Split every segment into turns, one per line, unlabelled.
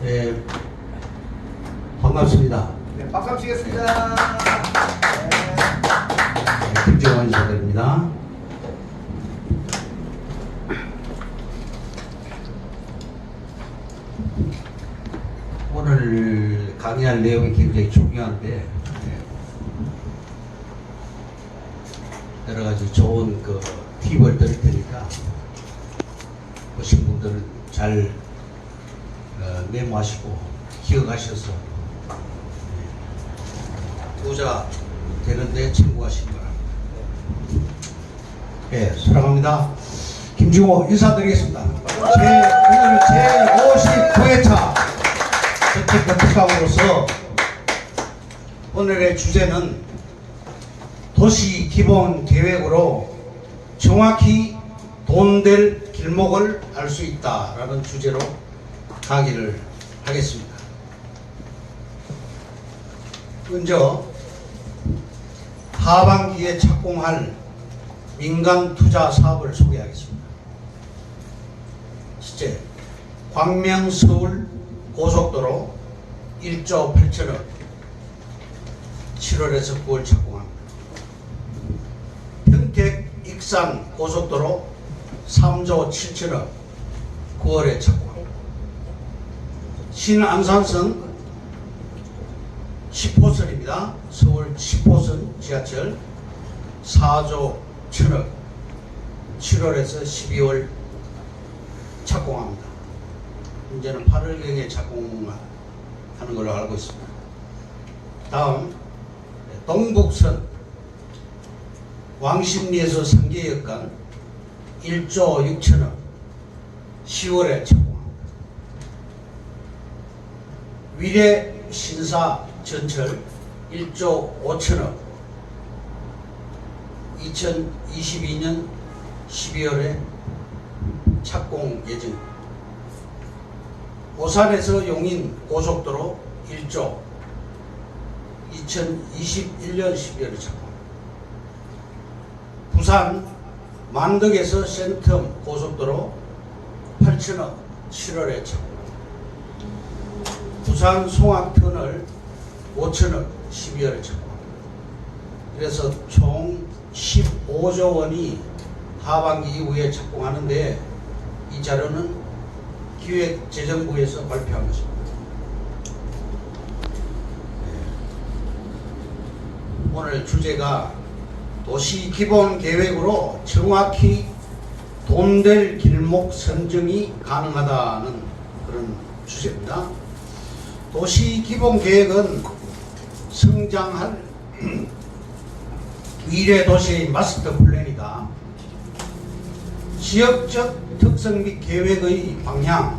예, 반갑습니다.
네, 박수 치겠습니다.
네, 김정원 인사드립니다. 오늘 강의할 내용이 굉장히 중요한데 여러 가지 좋은 팁을 드릴 테니까 보신 분들은 잘 메모하시고 기억하셔서 투자 되는데 참고하시기 바랍니다. 예, 사랑합니다. 김중호 인사드리겠습니다. 오늘은 제59회차 정책과 특강으로서 오늘의 주제는 도시 기본 계획으로 정확히 돈 될 길목을 알 수 있다라는 주제로 강의를 하겠습니다. 먼저 하반기에 착공할 민간 투자 사업을 소개하겠습니다. 첫째, 광명 서울 고속도로 1조 8천억 7월에서 9월 착공합니다. 평택 익산 고속도로 3조 7천억 9월에 착공합니다. 신안산선 10호선입니다. 서울 10호선 지하철 4조 1천억 7월에서 12월 착공합니다. 이제는 8월경에 착공하는 걸로 알고 있습니다. 다음 동북선 왕십리에서 상계역간 1조 6천억 10월에 착공합니다. 위례 신사 전철 1조 5천억 2022년 12월에 착공 예정입니다. 오산에서 용인 고속도로 1조 2021년 12월에 착공합니다. 부산 만덕에서 센텀 고속도로 8천억 7월에 착공합니다. 부산 송악터널 5천억 12월에 착공합니다. 그래서 총 15조 원이 하반기 이후에 착공하는데 이 자료는 기획재정부에서 발표한 것입니다. 오늘 주제가 도시 기본 계획으로 정확히 돈 될 길목 선정이 가능하다는 그런 주제입니다. 도시 기본 계획은 성장할 미래 도시의 마스터 플랜이다. 지역적 특성 및 계획의 방향,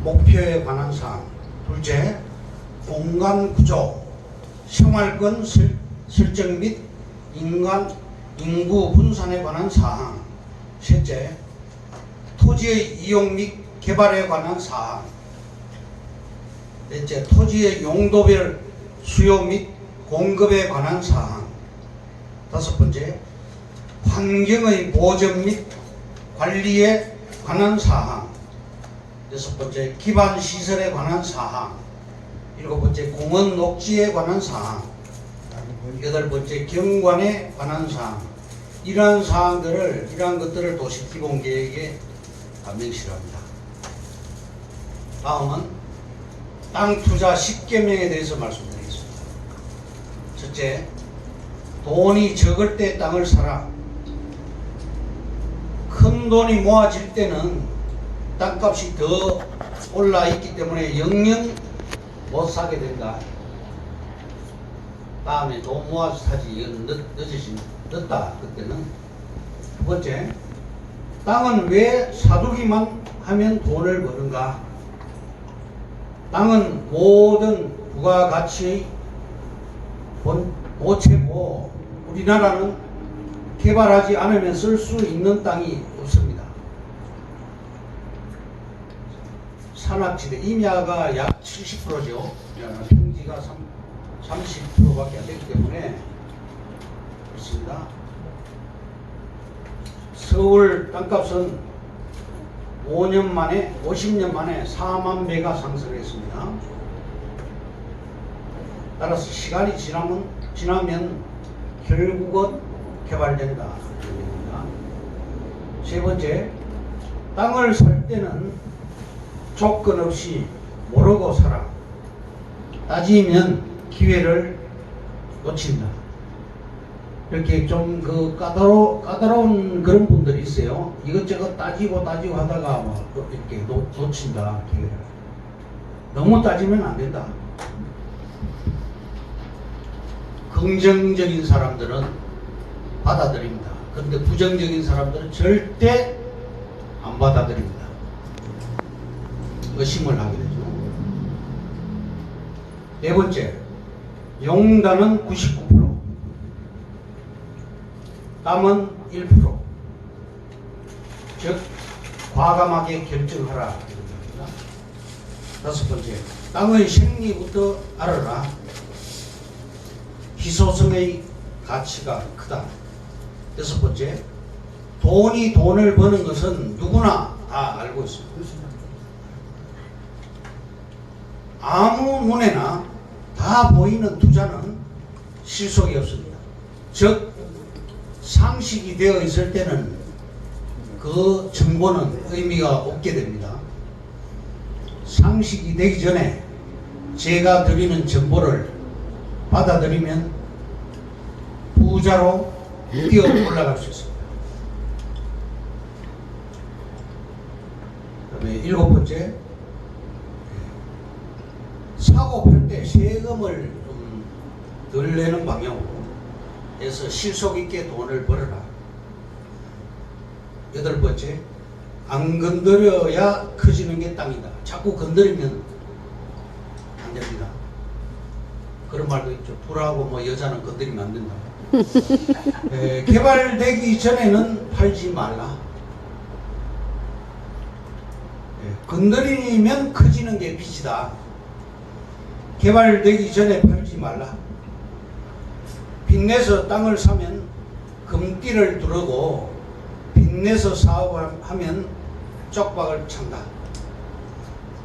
목표에 관한 사항. 둘째, 공간 구조, 생활권 설정 및 인구 분산에 관한 사항. 셋째, 토지의 이용 및 개발에 관한 사항. 넷째, 토지의 용도별 수요 및 공급에 관한 사항. 다섯 번째, 환경의 보전 및 관리에 관한 사항. 여섯 번째, 기반 시설에 관한 사항. 일곱 번째, 공원 녹지에 관한 사항. 여덟 번째, 경관에 관한 사항. 이러한 것들을 도시 기본 계획에 명시합니다. 다음은 땅 투자 10계명에 대해서 말씀드리겠습니다. 첫째, 돈이 적을 때 땅을 사라. 큰 돈이 모아질 때는 땅값이 더 올라 있기 때문에 영영 못 사게 된다. 다음에 돈 모아서 사지. 이건 늦다. 그때는. 두 번째, 땅은 왜 사두기만 하면 돈을 버는가? 땅은 모든 부가가치의 모체고 우리나라는 개발하지 않으면 쓸 수 있는 땅이 없습니다. 산악지대 임야가 약 70%죠. 평지가 30%밖에 안 되기 때문에 그렇습니다. 서울 땅값은 5년 만에 50년 만에 4만 배가 상승했습니다. 따라서 시간이 지나면 결국은 개발된다. 세 번째, 땅을 살 때는 조건 없이 모르고 사라. 따지면 기회를 놓친다. 이렇게 좀 까다로운 그런 분들이 있어요. 이것저것 따지고 하다가 뭐 이렇게 놓친다, 기회를. 너무 따지면 안 된다. 긍정적인 사람들은 받아들입니다. 그런데 부정적인 사람들은 절대 안 받아들입니다. 의심을 하게 되죠. 네 번째, 용단은 99%, 땀은 1%. 즉, 과감하게 결정하라. 다섯 번째, 땅의 생리부터 알아라. 희소성의 가치가 크다. 여섯 번째, 돈이 돈을 버는 것은 누구나 다 알고 있습니다. 아무 눈에나 다 보이는 투자는 실속이 없습니다. 즉, 상식이 되어 있을 때는 그 정보는 의미가 없게 됩니다. 상식이 되기 전에 제가 드리는 정보를 받아들이면 부자로 뛰어 올라갈 수 있습니다. 그 다음에 일곱 번째, 사고 팔 때 세금을 좀 덜 내는 방향으로 해서 실속 있게 돈을 벌어라. 여덟 번째, 안 건드려야 커지는 게 땅이다. 자꾸 건드리면 안 됩니다. 그런 말도 있죠. 불하고 뭐 여자는 건드리면 안 된다. 개발되기 전에는 팔지 말라. 건드리면 커지는 게 빚이다. 개발되기 전에 팔지 말라. 빚내서 땅을 사면 금띠를 두르고 빚내서 사업을 하면 쪽박을 찬다.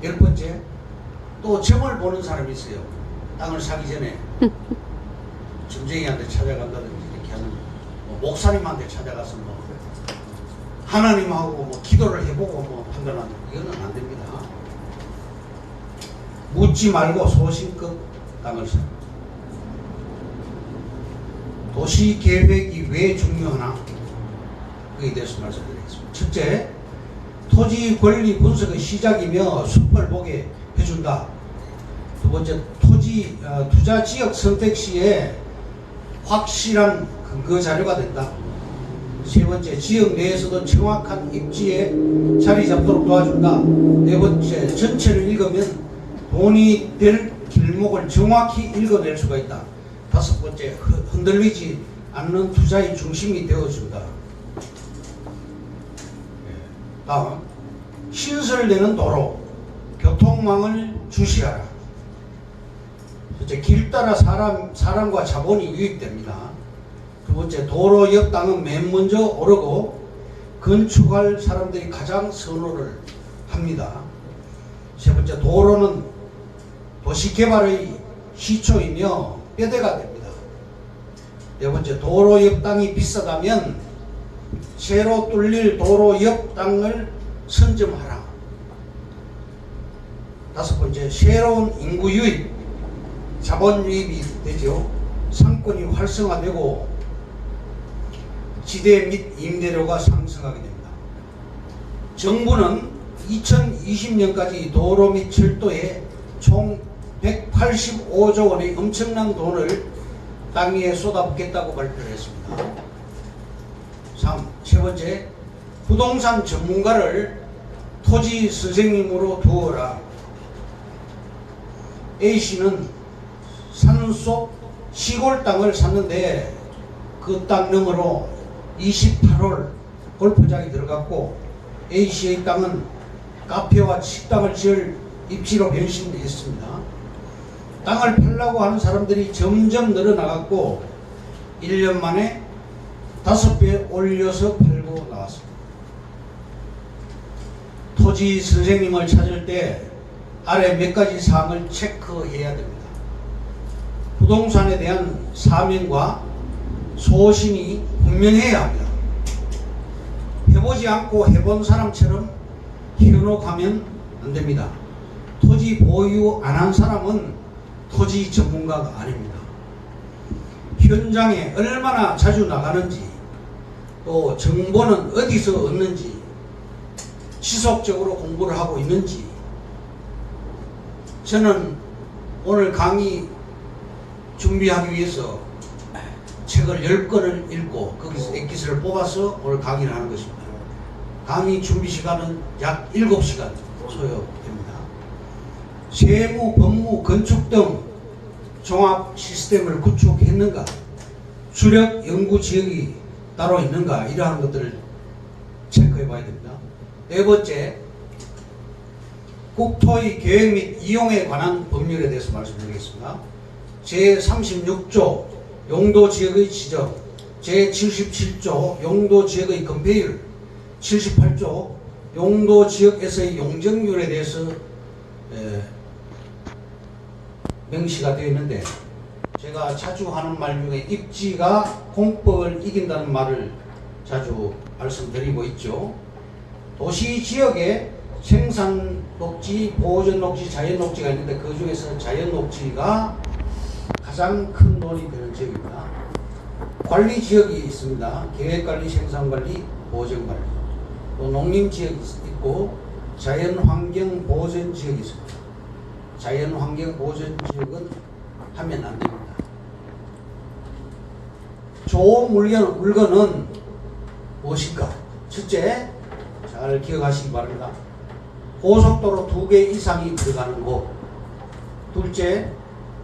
열 번째, 또 점을 보는 사람이 있어요. 땅을 사기 전에 점쟁이한테 찾아간다든지 이렇게 하는, 목사님한테 찾아가서 뭐 하나님하고 뭐 기도를 해보고 뭐 판단하는, 이거는 안 됩니다. 묻지 말고 소신껏 땅을 사. 도시 계획이 왜 중요하나? 그에 대해서 말씀드리겠습니다. 첫째, 토지 권리 분석의 시작이며 숲을 보게 해준다. 두 번째, 투자 지역 선택 시에 확실한 근거 자료가 된다. 세 번째, 지역 내에서도 정확한 입지에 자리 잡도록 도와준다. 네 번째, 전체를 읽으면 돈이 될 길목을 정확히 읽어낼 수가 있다. 다섯 번째, 흔들리지 않는 투자의 중심이 되어준다. 다음, 신설되는 도로, 교통망을 주시하라. 첫째, 길 따라 사람과 자본이 유입됩니다. 두 번째, 도로 옆 땅은 맨 먼저 오르고 건축할 사람들이 가장 선호를 합니다. 세 번째, 도로는 도시개발의 시초이며 뼈대가 됩니다. 네 번째, 도로 옆 땅이 비싸다면 새로 뚫릴 도로 옆 땅을 선점하라. 다섯 번째, 새로운 인구 유입, 자본 유입이 되죠. 상권이 활성화되고 지대 및 임대료가 상승하게 됩니다. 정부는 2020년까지 도로 및 철도에 총 185조 원의 엄청난 돈을 땅 위에 쏟아붓겠다고 발표를 했습니다. 3. 세 번째, 부동산 전문가를 토지 선생님으로 두어라. A씨는 산속 시골 땅을 샀는데 그 땅 너머로 28홀 골프장이 들어갔고 A씨의 땅은 카페와 식당을 지을 입지로 변신했습니다. 땅을 팔라고 하는 사람들이 점점 늘어나갔고 1년 만에 5배 올려서 팔고 나왔습니다. 토지 선생님을 찾을 때 아래 몇 가지 사항을 체크해야 됩니다. 부동산에 대한 사명과 소신이 분명해야 합니다. 해보지 않고 해본 사람처럼 현혹하면 안 됩니다. 토지 보유 안 한 사람은 토지 전문가가 아닙니다. 현장에 얼마나 자주 나가는지, 또 정보는 어디서 얻는지, 지속적으로 공부를 하고 있는지. 저는 오늘 강의 준비하기 위해서 책을 10권을 읽고 거기서 엑기스를 뽑아서 오늘 강의를 하는 것입니다. 강의 준비 시간은 약 7시간 소요됩니다. 세무, 법무, 건축 등 종합 시스템을 구축했는가, 주력 연구 지역이 따로 있는가, 이러한 것들을 체크해 봐야 됩니다. 네 번째, 국토의 계획 및 이용에 관한 법률에 대해서 말씀드리겠습니다. 제36조 용도지역의 지정, 제77조 용도지역의 건폐율, 78조 용도지역에서의 용적률에 대해서 명시가 되어 있는데, 제가 자주 하는 말 중에 입지가 공법을 이긴다는 말을 자주 말씀드리고 있죠. 도시 지역에 생산 녹지, 보존 녹지, 자연 녹지가 있는데 그 중에서 자연 녹지가 가장 큰 돈이 되는 지역입니다. 관리 지역이 있습니다. 계획관리, 생산관리, 보존관리. 또 농림지역이 있고 자연환경 보존 지역이 있습니다. 자연환경 보존 지역은 하면 안 됩니다. 좋은 물건은 무엇일까? 첫째, 잘 기억하시기 바랍니다. 고속도로 2개 이상이 들어가는 곳. 둘째,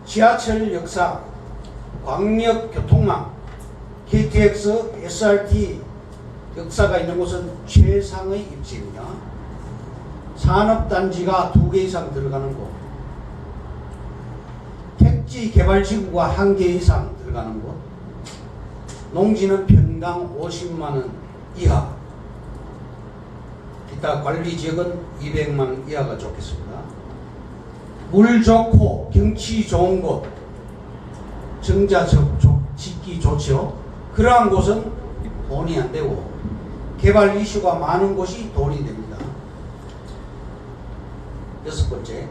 지하철 역사, 광역교통망, KTX, SRT 역사가 있는 곳은 최상의 입지입니다. 산업단지가 2개 이상 들어가는 곳, 택지 개발지구가 1개 이상 들어가는 곳, 농지는 평당 50만원 이하, 기타 관리지역은 200만원 이하가 좋겠습니다. 물 좋고 경치 좋은 곳, 정자 짓기 좋죠. 그러한 곳은 돈이 안 되고 개발 이슈가 많은 곳이 돈이 됩니다. 여섯 번째,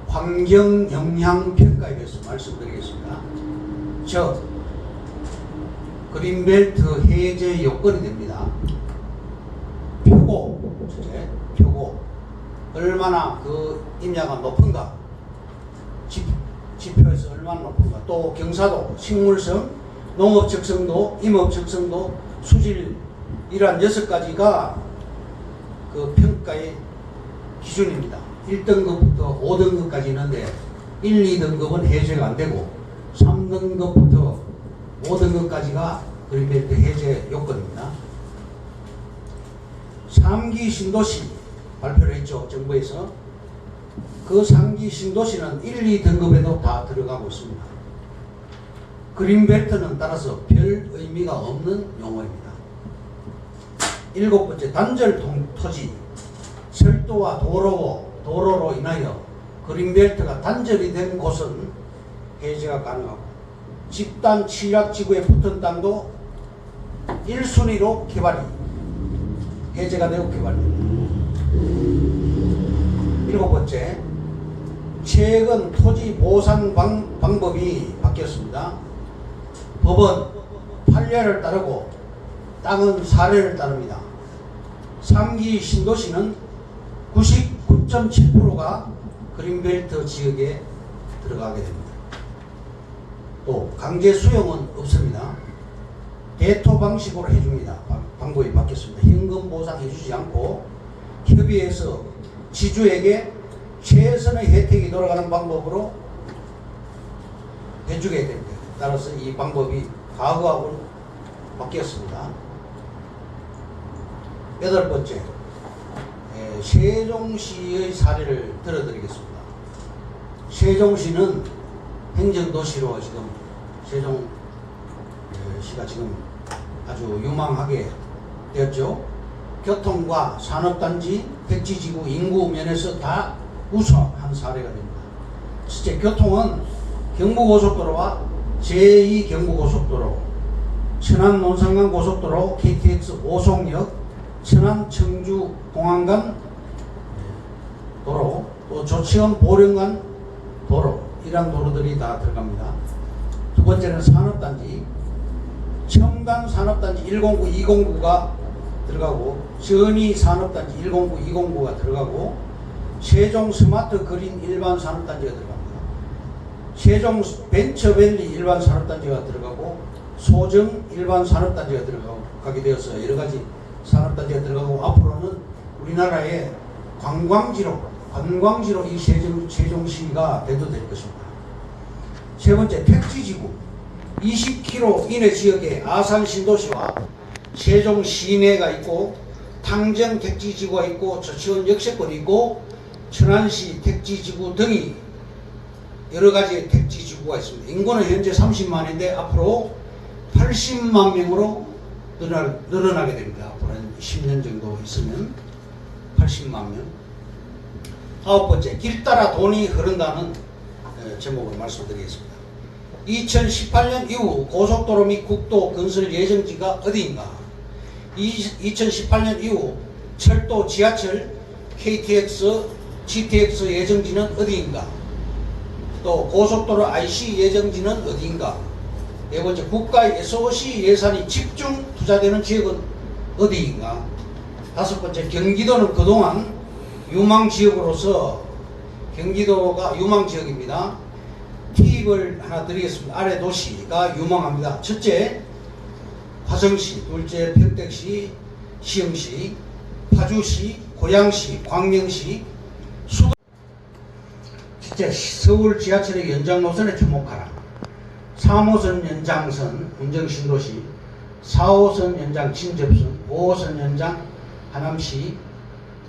환경 영향 평가에 대해서 말씀드리겠습니다. 즉, 그린벨트 해제 요건이 됩니다. 표고, 첫째, 표고. 얼마나 그 임야가 높은가, 지표에서 얼마나 높은가, 또 경사도, 식물성, 농업 적성도, 임업 적성도, 수질, 이러한 6가지가 그 평가의 기준입니다. 1등급부터 5등급까지 있는데 1, 2등급은 해제가 안 되고 3등급부터 5등급까지가 그린벨트 해제 요건입니다. 3기 신도시 발표를 했죠, 정부에서. 그 3기 신도시는 1, 2등급에도 다 들어가고 있습니다. 그린벨트는 따라서 별 의미가 없는 용어입니다. 7번째, 단절 토지, 철도와 도로로 인하여 그린벨트가 단절이 된 곳은 해제가 가능하고, 집단 취약지구에 붙은 땅도 1순위로 개발이 해제가 되고 개발됩니다. 7번째, 최근 토지 보상 방법이 바뀌었습니다. 법은 판례를 따르고 땅은 사례를 따릅니다. 3기 신도시는 99.7%가 그린벨트 지역에 들어가게 됩니다. 또 강제 수용은 없습니다. 대토 방식으로 해줍니다. 방법이 바뀌었습니다. 현금 보상해주지 않고 협의해서 지주에게 최선의 혜택이 돌아가는 방법으로 해주게 됩니다. 따라서 이 방법이 과거하고는 바뀌었습니다. 8번째, 세종시의 사례를 들어드리겠습니다. 세종시는 행정도시로 지금 세종시가 지금 아주 유망하게 되었죠. 교통과 산업단지, 택지지구, 인구 면에서 다 우수한 사례가 됩니다. 실제 교통은 경부고속도로와 제2 경부고속도로, 천안 논산간 고속도로, KTX 오송역, 천안 청주 공항간 도로, 또 조치원 보령간 도로, 이런 도로들이 다 들어갑니다. 두 번째는 산업단지, 첨단 산업단지 109, 209가 들어가고, 전이 산업단지 109, 209가 들어가고, 세종 스마트 그린 일반 산업단지가 들어갑니다. 세종 벤처밸리 일반 산업단지가 들어가고, 소정 일반 산업단지가 들어가게 되어서 여러 가지 산업단지가 들어가고, 앞으로는 우리나라의 관광지로 이 세종시가 대두될 것입니다. 세 번째, 택지지구. 20km 이내 지역에 아산 신도시와 세종 시내가 있고, 탕정 택지지구가 있고, 조치원 역세권이 있고, 천안시 택지지구 등이 여러 가지 택지지구가 있습니다. 인구는 현재 30만인데 앞으로 80만 명으로 늘어나게 됩니다. 앞으로 한 10년 정도 있으면 80만 명. 아홉 번째, 길 따라 돈이 흐른다는 제목으로 말씀드리겠습니다. 2018년 이후 고속도로 및 국도 건설 예정지가 어디인가? 2018년 이후 철도, 지하철, KTX, GTX 예정지는 어디인가? 또 고속도로 IC 예정지는 어디인가? 네 번째, 국가의 SOC 예산이 집중 투자되는 지역은 어디인가? 다섯 번째, 경기도는 그동안 유망지역으로서, 경기도가 유망지역입니다. 팁을 하나 드리겠습니다. 아래 도시가 유망합니다. 첫째, 화성시, 둘째, 평택시, 시흥시, 파주시, 고양시, 광명시, 수도. 첫째, 서울 지하철의 연장 노선에 주목하라. 3호선 연장선 운정신도시, 4호선 연장 진접선, 5호선 연장 하남시,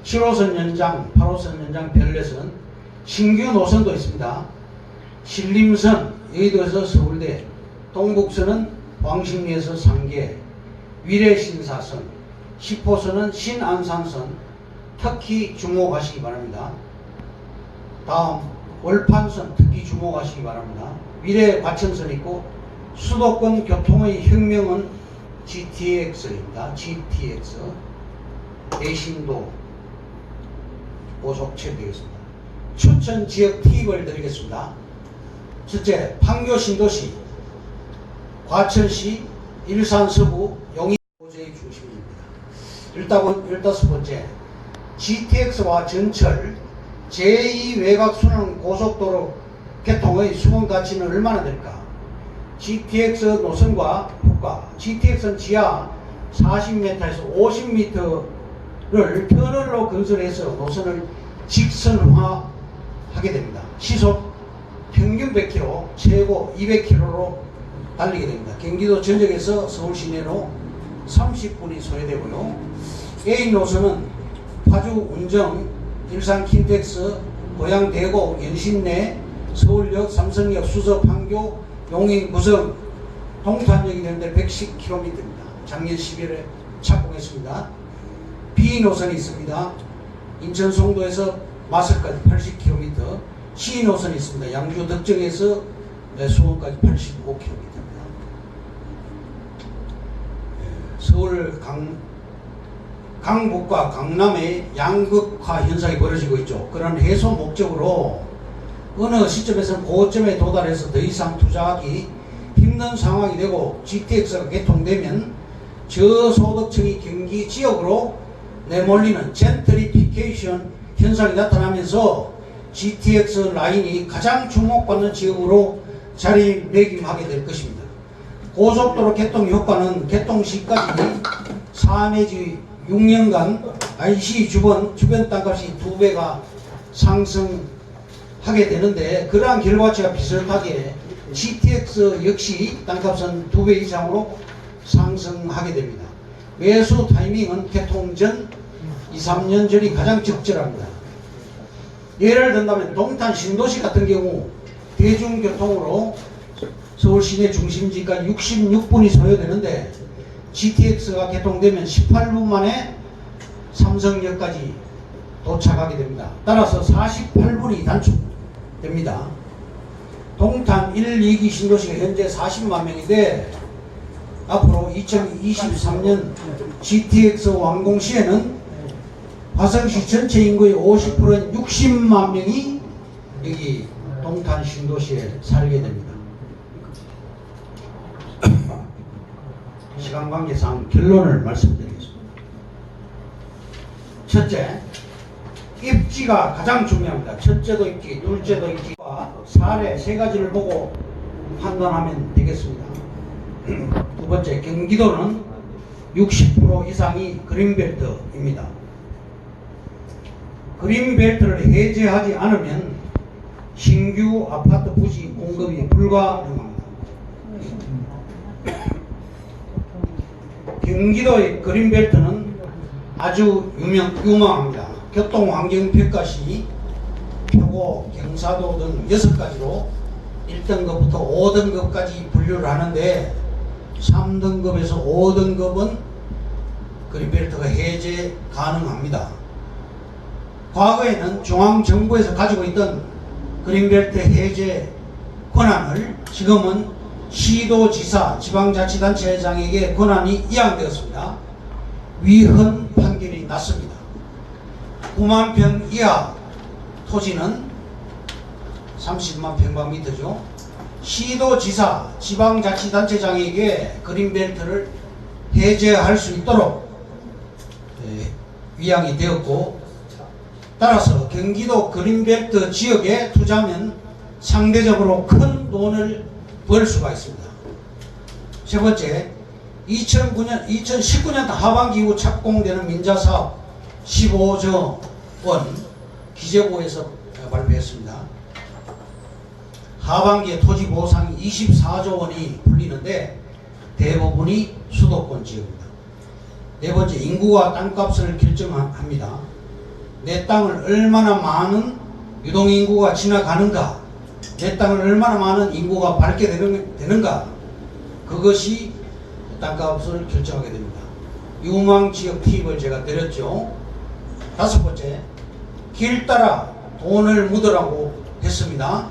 7호선 연장, 8호선 연장 별내선, 신규 노선도 있습니다. 신림선, 여의도에서 서울대, 동북선은 왕십리에서 상계, 위례신사선, 10호선은 신안산선, 특히 주목하시기 바랍니다. 다음, 월판선 특히 주목하시기 바랍니다. 위례 과천선 있고, 수도권 교통의 혁명은 GTX입니다. GTX. 대신도 고속철 되겠습니다. 추천 지역 팁을 드리겠습니다. 첫째, 판교 신도시, 과천시, 일산 서구, 용인 호재의 중심입니다. 15번째, GTX와 전철, 제2 외곽순환 고속도로 개통의 수건 가치는 얼마나 될까? GTX 노선과 효과. GTX는 지하 40m에서 50m를 터널로 건설해서 노선을 직선화하게 됩니다. 시속 평균 100km, 최고 200km로 달리게 됩니다. 경기도 전역에서 서울 시내로 30분이 소요되고요. A 노선은 파주 운정, 일산 킨텍스, 고양 대고, 연신내, 서울역, 삼성역, 수서, 판교, 용인, 구성, 동탄역이 되는데 110km입니다. 작년 11월에 착공했습니다. B 노선이 있습니다. 인천 송도에서 마석까지 80km, C 노선이 있습니다. 양주 덕정에서 수원까지 85km입니다. 서울 강북과 강남의 양극화 현상이 벌어지고 있죠. 그런 해소 목적으로 어느 시점에서는 고점에 도달해서 더 이상 투자하기 힘든 상황이 되고, GTX가 개통되면 저소득층이 경기 지역으로 내몰리는 젠트리피케이션 현상이 나타나면서 GTX 라인이 가장 주목받는 지역으로 자리매김하게 될 것입니다. 고속도로 개통 효과는 개통 시까지 4 내지 6년간 IC 주변 땅값이 2배가 상승하게 되는데, 그러한 결과치와 비슷하게 GTX 역시 땅값은 2배 이상으로 상승하게 됩니다. 매수 타이밍은 개통 전 2, 3년 전이 가장 적절합니다. 예를 든다면 동탄 신도시 같은 경우 대중교통으로 서울 시내 중심지까지 66분이 소요되는데 GTX가 개통되면 18분 만에 삼성역까지 도착하게 됩니다. 따라서 48분이 단축됩니다. 동탄 1, 2기 신도시가 현재 40만 명인데 앞으로 2023년 GTX 완공 시에는 화성시 전체 인구의 50%인 60만 명이 여기 동탄 신도시에 살게 됩니다. 시간 관계상 결론을 말씀드리겠습니다. 첫째, 입지가 가장 중요합니다. 첫째도 입지, 둘째도 입지와 사례 세 가지를 보고 판단하면 되겠습니다. 두 번째, 경기도는 60% 이상이 그린벨트입니다. 그린벨트를 해제하지 않으면 신규 아파트 부지 공급이 불가능합니다. 경기도의 그린벨트는 아주 유망합니다. 교통환경평가 시 표고, 경사도 등 6가지로 1등급부터 5등급까지 분류를 하는데 3등급에서 5등급은 그린벨트가 해제 가능합니다. 과거에는 중앙정부에서 가지고 있던 그린벨트 해제 권한을 지금은 시도지사, 지방자치단체장에게 권한이 이양되었습니다. 위헌 판결이 났습니다. 9만 평 이하 토지는 30만 평방미터죠. 시도지사, 지방자치단체장에게 그린벨트를 해제할 수 있도록 위양이 되었고, 따라서 경기도 그린벨트 지역에 투자하면 상대적으로 큰 돈을 벌 수가 있습니다. 세 번째, 2019년 하반기 이후 착공되는 민자사업 15조 원 기재부에서 발표했습니다. 하반기에 토지 보상이 24조 원이 풀리는데 대부분이 수도권 지역입니다. 네 번째, 인구가 땅값을 결정합니다. 내 땅을 얼마나 많은 유동인구가 지나가는가, 내 땅을 얼마나 많은 인구가 밟게 되는가, 그것이 땅값을 결정하게 됩니다. 유망지역 팁을 제가 드렸죠. 다섯 번째, 길 따라 돈을 묻으라고 했습니다.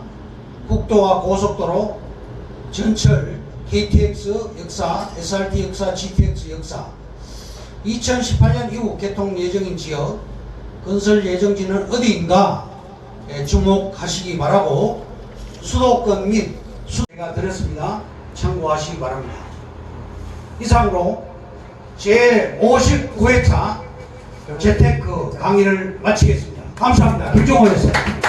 국도와 고속도로, 전철, KTX 역사, SRT 역사, GTX 역사, 2018년 이후 개통 예정인 지역, 건설 예정지는 어디인가 주목하시기 바라고, 수도권 및 제가 드렸습니다. 참고하시기 바랍니다. 이상으로 제59회차 재테크 강의를 마치겠습니다. 감사합니다. 김종호였습니다.